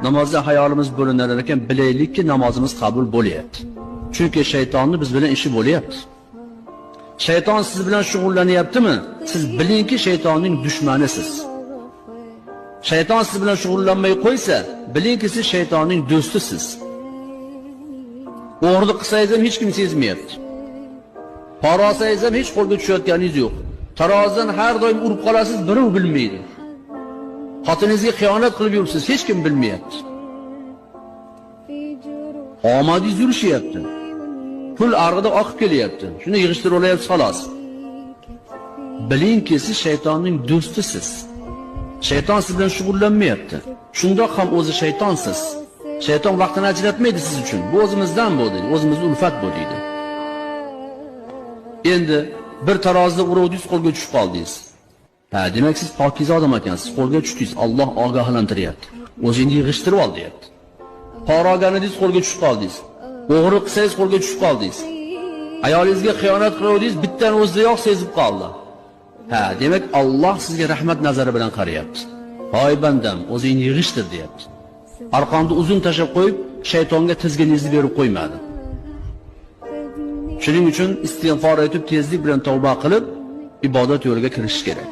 namozda hayolimiz bo'linar ekan, bilaylikki namozimiz qabul bo'lyapti. Chunki shaytonning biz bilan ishi bo'lyapti. Shayton siz bilan shug'ullanyaptimi? Siz bilingki shaytonning dushmanisiz. Shayton siz bilan shug'ullanmay qo'ysa, bilingki siz shaytonning do'stisiz. O'g'irlik qilsangiz ham hech kim sezmayapti. Pora olsangiz ham hech qo'lga tushayotganingiz yo'q. Tarozidan har doim urib qolasiz, birov bilmaydi. Xotiningizga xiyonat qilib yuribsiz, hech kim bilmayapti. Omadingiz yurishyapti. Pul arg'ida oqib kelyapti. Shuni yig'ishtirib olyapsiz xolos. Bilingki siz shaytonning do'stisiz. Shayton siz bilan shug'ullanmayapti. Shundoq ham o'zi shaytonsiz. Shayton vaqtini ajratmaydi siz uchun. Bu o'zimizdan bo'ldi, o'zimizning ulfat bu deydi. Endi bir tarozida uruvdingiz, qo'lga tushib qoldingiz. Demak siz pokiza odam ekansiz, qo'lga tushdingiz. Alloh ogohlantiryapti. O'zingizni yig'ishtirib ol deyapti. Pora olganingiz qo'lga tushib qoldingiz. O'g'rilik qilsangiz qo'lga tushib qoldingiz. Ayolingizga xiyonat qildingiz, bittan o'zidayoq sezib qoldi. Demak Alloh sizga rahmat nazari bilan qarayapti. Hoy bandam, o'zingni yig'ishtir deyapti. Arqonni uzun tashab qo'yib, shaytonga tizginingizni berib qo'ymadi. Shuning uchun istig'for etib, tezlik bilan tavba qilib, ibodat yo'liga kirish kerak.